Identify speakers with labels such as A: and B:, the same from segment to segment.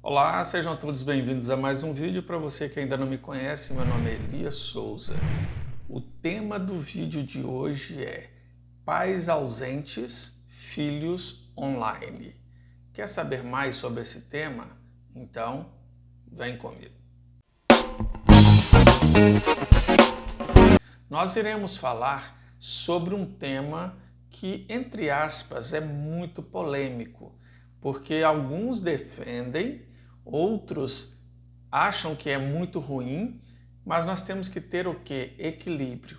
A: Olá, sejam todos bem-vindos a mais um vídeo. Para você que ainda não me conhece, meu nome é Elias Souza. O tema do vídeo de hoje é Pais ausentes, filhos online. Quer saber mais sobre esse tema? Então, vem comigo. Nós iremos falar sobre um tema que, entre aspas, é muito polêmico, porque alguns defendem, outros acham que é muito ruim, mas nós temos que ter o quê? Equilíbrio.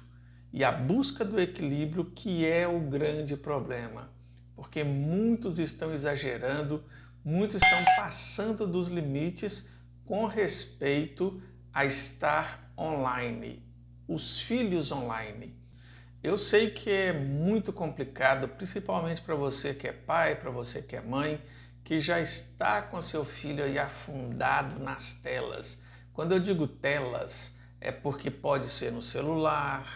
A: E a busca do equilíbrio que é o grande problema, porque muitos estão exagerando, muitos estão passando dos limites com respeito a estar online, os filhos online. Eu sei que é muito complicado, principalmente para você que é pai, para você que é mãe, que já está com seu filho aí afundado nas telas. Quando eu digo telas, é porque pode ser no celular,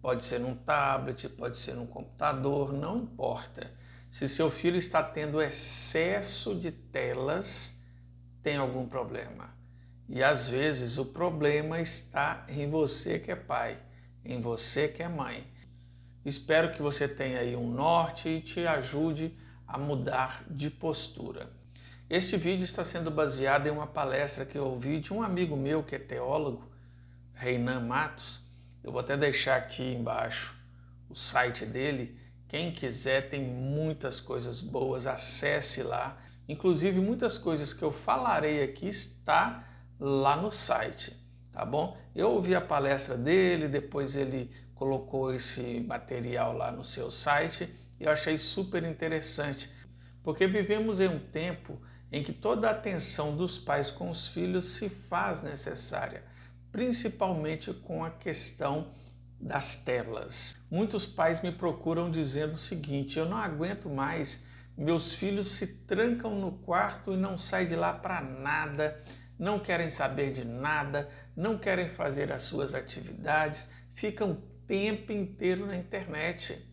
A: pode ser num tablet, pode ser num computador, não importa. Se seu filho está tendo excesso de telas, tem algum problema. E às vezes o problema está em você que é pai, em você que é mãe. Espero que você tenha aí um norte e te ajude a mudar de postura. Este vídeo está sendo baseado em uma palestra que eu ouvi de um amigo meu que é teólogo, Reinan Matos. Eu vou até deixar aqui embaixo o site dele. Quem quiser, tem muitas coisas boas, acesse lá. Inclusive, muitas coisas que eu falarei aqui está lá no site, tá bom? Eu ouvi a palestra dele, depois ele colocou esse material lá no seu site e eu achei super interessante, porque vivemos em um tempo em que toda a atenção dos pais com os filhos se faz necessária, principalmente com a questão das telas. Muitos pais me procuram dizendo o seguinte: eu não aguento mais, meus filhos se trancam no quarto e não saem de lá para nada, não querem saber de nada, não querem fazer as suas atividades, ficam o tempo inteiro na internet.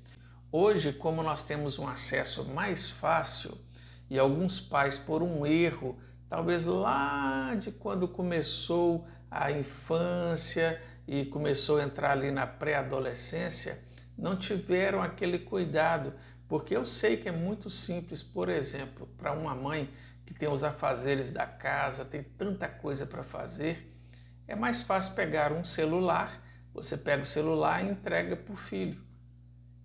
A: Hoje, como nós temos um acesso mais fácil, e alguns pais, por um erro, talvez lá de quando começou a infância e começou a entrar ali na pré-adolescência, não tiveram aquele cuidado, porque eu sei que é muito simples, por exemplo, para uma mãe que tem os afazeres da casa, tem tanta coisa para fazer, é mais fácil pegar um celular, você pega o celular e entrega para o filho.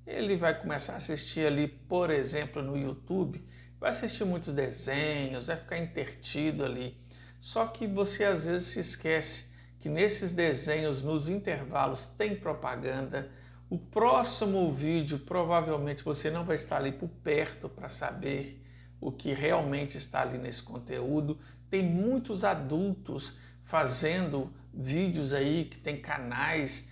A: Ele vai começar a assistir ali, por exemplo, no YouTube, vai assistir muitos desenhos, vai ficar entretido ali. Só que você às vezes se esquece que nesses desenhos, nos intervalos, tem propaganda. O próximo vídeo, provavelmente você não vai estar ali por perto para saber o que realmente está ali nesse conteúdo. Tem muitos adultos fazendo vídeos aí que tem canais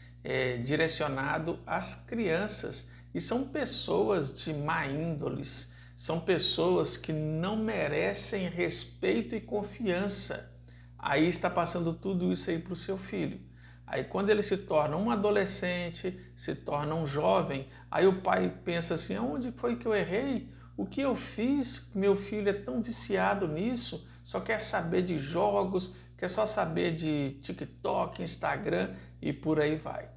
A: direcionados às crianças. E são pessoas de má índoles, são pessoas que não merecem respeito e confiança. Aí está passando tudo isso aí para o seu filho. Aí quando ele se torna um adolescente, se torna um jovem, aí o pai pensa assim: onde foi que eu errei? O que eu fiz? Meu filho é tão viciado nisso, só quer saber de jogos, quer só saber de TikTok, Instagram e por aí vai.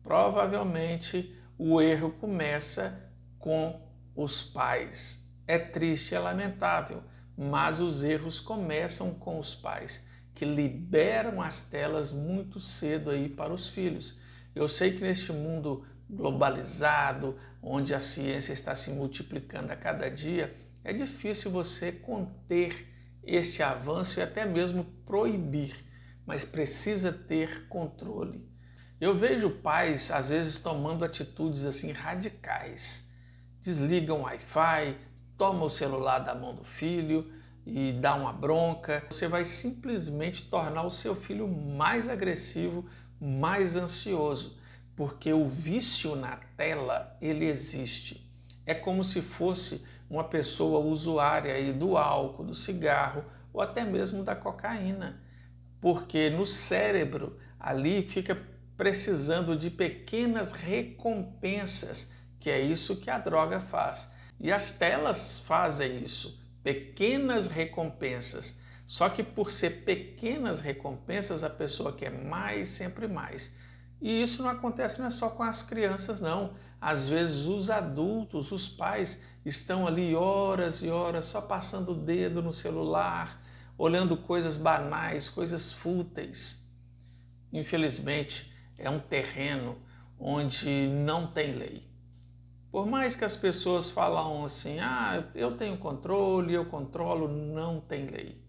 A: Provavelmente o erro começa com os pais. É triste, é lamentável, mas os erros começam com os pais, que liberam as telas muito cedo aí para os filhos. Eu sei que neste mundo globalizado, onde a ciência está se multiplicando a cada dia, é difícil você conter este avanço e até mesmo proibir, mas precisa ter controle. Eu vejo pais, às vezes, tomando atitudes assim radicais. Desligam o Wi-Fi, toma o celular da mão do filho e dá uma bronca. Você vai simplesmente tornar o seu filho mais agressivo, mais ansioso, porque o vício na tela, ele existe. É como se fosse uma pessoa usuária aí do álcool, do cigarro ou até mesmo da cocaína, porque no cérebro ali fica precisando de pequenas recompensas, que é isso que a droga faz. E as telas fazem isso, pequenas recompensas. Só que por ser pequenas recompensas, a pessoa quer mais, sempre mais. E isso não acontece não é só com as crianças, não. Às vezes os adultos, os pais, estão ali horas e horas só passando o dedo no celular, olhando coisas banais, coisas fúteis. Infelizmente, é um terreno onde não tem lei. Por mais que as pessoas falam assim, eu tenho controle, eu controlo, não tem lei.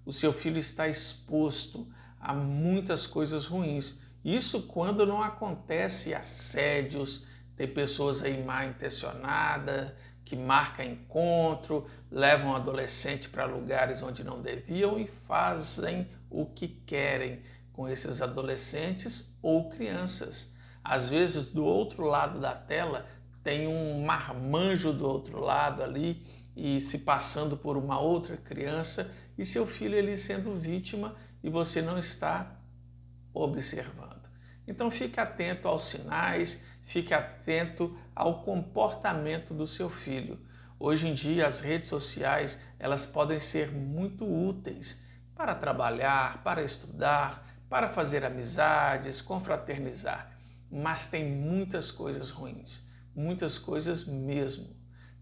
A: O seu filho está exposto a muitas coisas ruins. Isso quando não acontece assédios, tem pessoas aí mal intencionadas, que marcam encontro, levam adolescente para lugares onde não deviam e fazem o que querem com esses adolescentes ou crianças. Às vezes, do outro lado da tela, tem um marmanjo do outro lado ali e se passando por uma outra criança e seu filho ali sendo vítima e você não está observando. Então fique atento aos sinais, fique atento ao comportamento do seu filho. Hoje em dia as redes sociais elas podem ser muito úteis para trabalhar, para estudar, para fazer amizades, confraternizar, mas tem muitas coisas ruins, muitas coisas mesmo.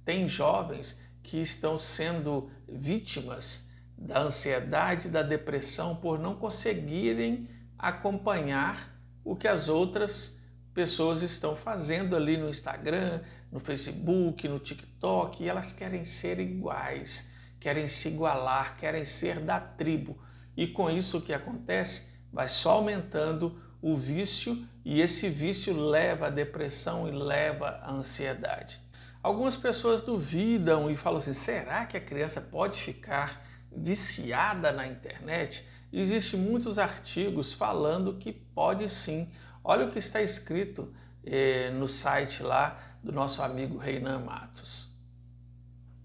A: Tem jovens que estão sendo vítimas da ansiedade, da depressão por não conseguirem acompanhar o que as outras pessoas estão fazendo ali no Instagram, no Facebook, no TikTok, e elas querem ser iguais, querem se igualar, querem ser da tribo. E com isso o que acontece? Vai só aumentando o vício e esse vício leva à depressão e leva à ansiedade. Algumas pessoas duvidam e falam assim, será que a criança pode ficar viciada na internet? Existem muitos artigos falando que pode sim. Olha o que está escrito no site lá do nosso amigo Reinan Matos.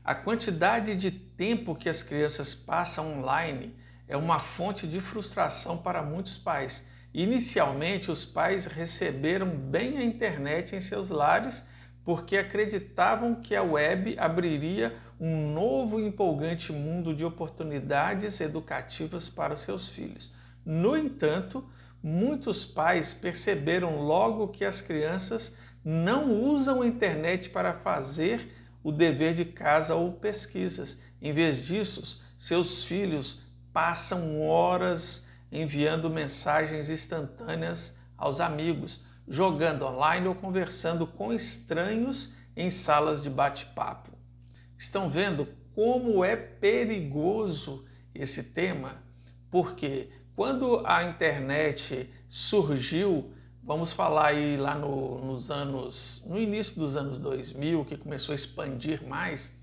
A: A quantidade de tempo que as crianças passam online é uma fonte de frustração para muitos pais. Inicialmente, os pais receberam bem a internet em seus lares porque acreditavam que a web abriria um novo e empolgante mundo de oportunidades educativas para seus filhos. No entanto, muitos pais perceberam logo que as crianças não usam a internet para fazer o dever de casa ou pesquisas. Em vez disso, seus filhos passam horas enviando mensagens instantâneas aos amigos, jogando online ou conversando com estranhos em salas de bate-papo. Estão vendo como é perigoso esse tema? Porque quando a internet surgiu, vamos falar aí lá no início dos anos 2000, que começou a expandir mais,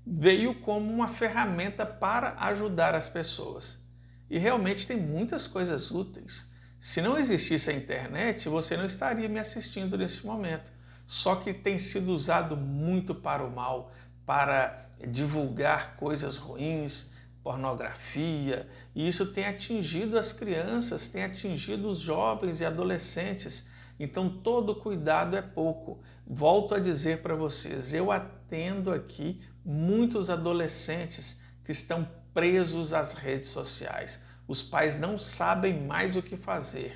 A: veio como uma ferramenta para ajudar as pessoas. E realmente tem muitas coisas úteis. Se não existisse a internet, você não estaria me assistindo nesse momento. Só que tem sido usado muito para o mal, para divulgar coisas ruins, pornografia, e isso tem atingido as crianças, tem atingido os jovens e adolescentes. Então todo cuidado é pouco. Volto a dizer para vocês, eu atendo aqui muitos adolescentes que estão presos às redes sociais. Os pais não sabem mais o que fazer.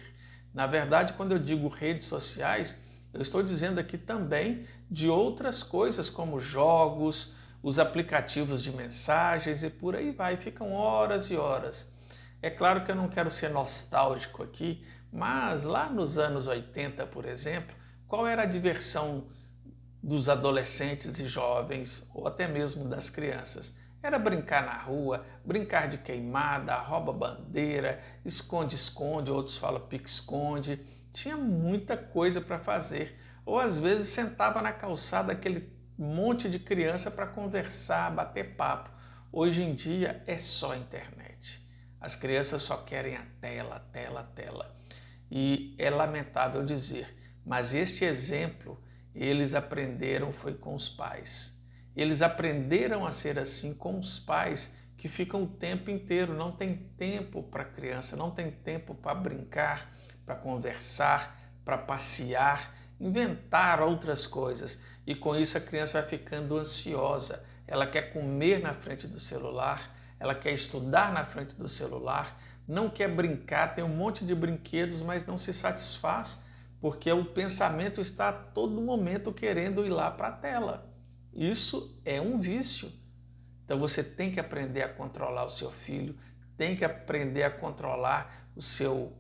A: Na verdade, quando eu digo redes sociais, eu estou dizendo aqui também de outras coisas como jogos, os aplicativos de mensagens e por aí vai, ficam horas e horas. É claro que eu não quero ser nostálgico aqui, mas lá nos anos 80, por exemplo, qual era a diversão dos adolescentes e jovens, ou até mesmo das crianças? Era brincar na rua, brincar de queimada, rouba-bandeira, esconde-esconde, outros falam pique-esconde. Tinha muita coisa para fazer. Ou às vezes sentava na calçada aquele monte de criança para conversar, bater papo. Hoje em dia é só internet. As crianças só querem a tela, tela, tela. E é lamentável dizer, mas este exemplo eles aprenderam foi com os pais. Eles aprenderam a ser assim com os pais que ficam o tempo inteiro, não tem tempo para a criança, não tem tempo para brincar, para conversar, para passear, inventar outras coisas. E com isso a criança vai ficando ansiosa, ela quer comer na frente do celular, ela quer estudar na frente do celular, não quer brincar, tem um monte de brinquedos, mas não se satisfaz, porque o pensamento está a todo momento querendo ir lá para a tela. Isso é um vício. Então você tem que aprender a controlar o seu filho, tem que aprender a controlar o seu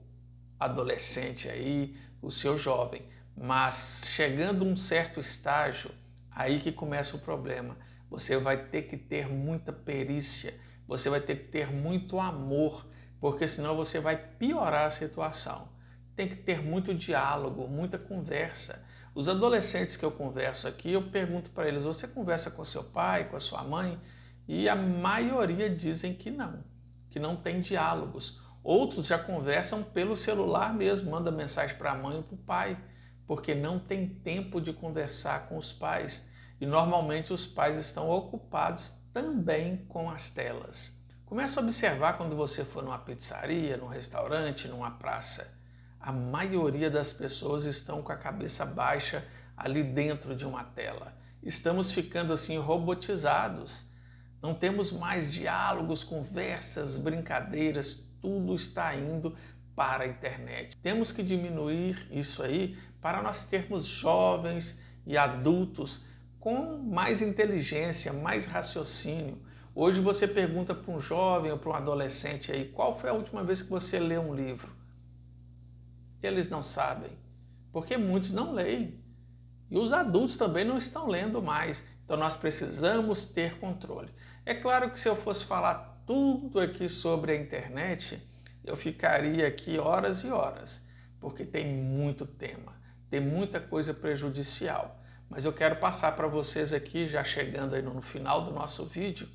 A: adolescente aí, o seu jovem. Mas chegando a um certo estágio, aí que começa o problema. Você vai ter que ter muita perícia, você vai ter que ter muito amor, porque senão você vai piorar a situação. Tem que ter muito diálogo, muita conversa. Os adolescentes que eu converso aqui, eu pergunto para eles, você conversa com seu pai, com a sua mãe? E a maioria dizem que não tem diálogos. Outros já conversam pelo celular mesmo, manda mensagem para a mãe ou para o pai, porque não tem tempo de conversar com os pais. E normalmente os pais estão ocupados também com as telas. Comece a observar quando você for numa pizzaria, num restaurante, numa praça. A maioria das pessoas estão com a cabeça baixa ali dentro de uma tela. Estamos ficando assim robotizados. Não temos mais diálogos, conversas, brincadeiras, tudo está indo para a internet. Temos que diminuir isso aí para nós termos jovens e adultos com mais inteligência, mais raciocínio. Hoje você pergunta para um jovem ou para um adolescente aí, qual foi a última vez que você leu um livro? Eles não sabem, porque muitos não leem. E os adultos também não estão lendo mais. Então nós precisamos ter controle. É claro que se eu fosse falar tudo aqui sobre a internet, eu ficaria aqui horas e horas, porque tem muito tema, tem muita coisa prejudicial. Mas eu quero passar para vocês aqui, já chegando aí no final do nosso vídeo,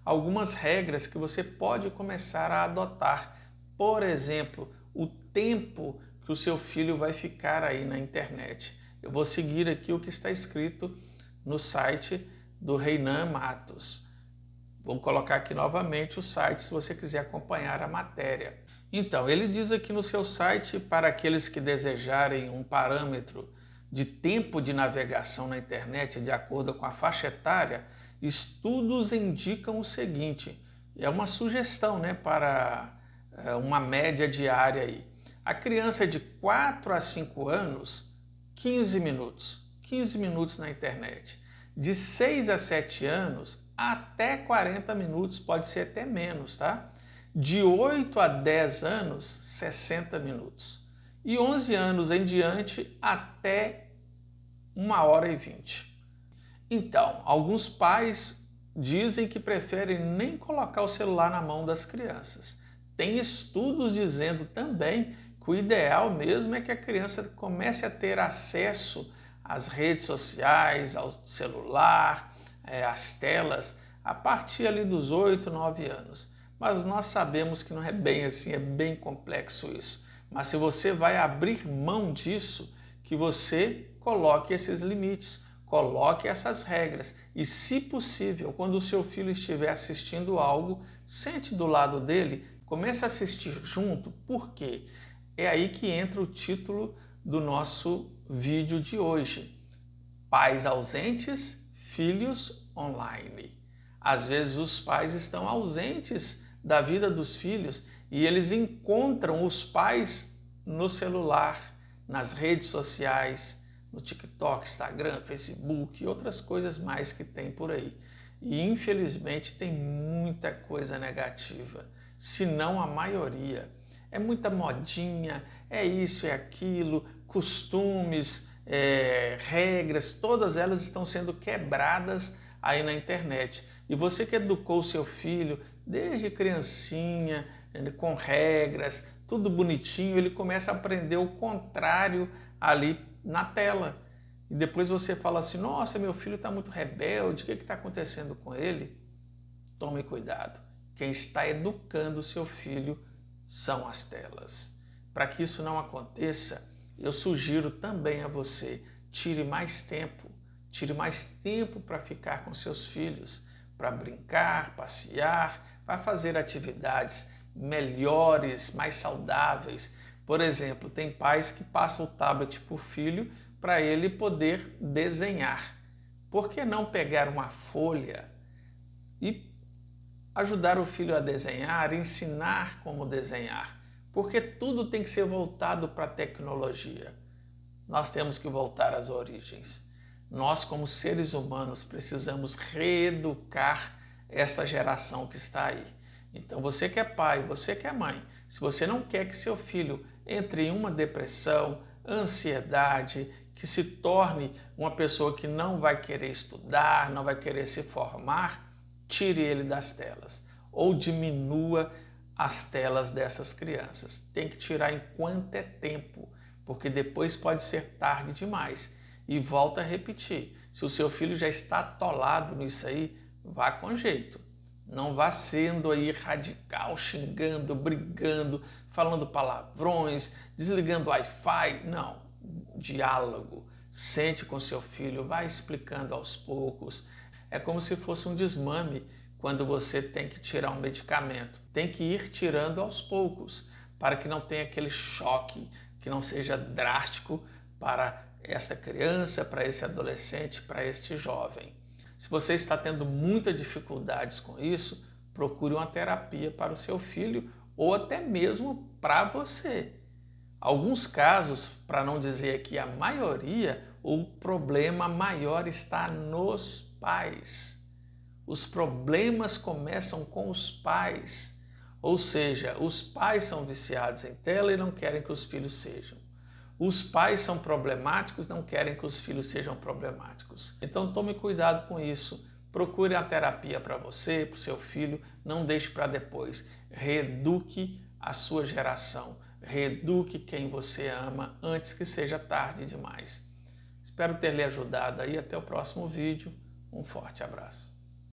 A: algumas regras que você pode começar a adotar. Por exemplo, o tempo que o seu filho vai ficar aí na internet. Eu vou seguir aqui o que está escrito no site do Reinan Matos. Vou colocar aqui novamente o site se você quiser acompanhar a matéria. Então, ele diz aqui no seu site, para aqueles que desejarem um parâmetro de tempo de navegação na internet de acordo com a faixa etária, estudos indicam o seguinte, é uma sugestão, né, para uma média diária aí. A criança de 4 a 5 anos, 15 minutos na internet. De 6 a 7 anos, até 40 minutos, pode ser até menos, tá? De 8 a 10 anos, 60 minutos. E 11 anos em diante, até 1h20. Então, alguns pais dizem que preferem nem colocar o celular na mão das crianças. Tem estudos dizendo também que o ideal mesmo é que a criança comece a ter acesso às redes sociais, ao celular, às telas, a partir ali dos 8, 9 anos. Mas nós sabemos que não é bem assim, é bem complexo isso. Mas se você vai abrir mão disso, que você coloque esses limites, coloque essas regras e, se possível, quando o seu filho estiver assistindo algo, sente do lado dele, comece a assistir junto. Por quê? É aí que entra o título do nosso vídeo de hoje. Pais ausentes, filhos online. Às vezes os pais estão ausentes da vida dos filhos e eles encontram os pais no celular, nas redes sociais, no TikTok, Instagram, Facebook e outras coisas mais que tem por aí. E infelizmente tem muita coisa negativa, se não a maioria. É muita modinha, é isso, é aquilo, costumes, regras, todas elas estão sendo quebradas aí na internet. E você que educou o seu filho desde criancinha, com regras, tudo bonitinho, ele começa a aprender o contrário ali na tela. E depois você fala assim, nossa, meu filho está muito rebelde, o que está acontecendo com ele? Tome cuidado. Quem está educando o seu filho são as telas. Para que isso não aconteça, eu sugiro também a você, tire mais tempo para ficar com seus filhos, para brincar, passear, para fazer atividades melhores, mais saudáveis. Por exemplo, tem pais que passam o tablet para o filho para ele poder desenhar. Por que não pegar uma folha e ajudar o filho a desenhar, ensinar como desenhar, porque tudo tem que ser voltado para a tecnologia. Nós temos que voltar às origens. Nós, como seres humanos, precisamos reeducar esta geração que está aí. Então, você que é pai, você que é mãe, se você não quer que seu filho entre em uma depressão, ansiedade, que se torne uma pessoa que não vai querer estudar, não vai querer se formar, tire ele das telas ou diminua as telas dessas crianças. Tem que tirar enquanto é tempo, porque depois pode ser tarde demais. E volta a repetir, se o seu filho já está atolado nisso aí, vá com jeito. Não vá sendo aí radical, xingando, brigando, falando palavrões, desligando Wi-Fi. Não, diálogo. Sente com seu filho, vá explicando aos poucos. É como se fosse um desmame quando você tem que tirar um medicamento. Tem que ir tirando aos poucos, para que não tenha aquele choque, que não seja drástico para esta criança, para esse adolescente, para este jovem. Se você está tendo muitas dificuldades com isso, procure uma terapia para o seu filho ou até mesmo para você. Alguns casos, para não dizer aqui a maioria, o problema maior está nos pais. Os problemas começam com os pais, ou seja, os pais são viciados em tela e não querem que os filhos sejam. Os pais são problemáticos, não querem que os filhos sejam problemáticos. Então tome cuidado com isso. Procure a terapia para você, para o seu filho, não deixe para depois. Reeduque a sua geração, reeduque quem você ama antes que seja tarde demais. Espero ter lhe ajudado aí. Até o próximo vídeo. Um forte abraço.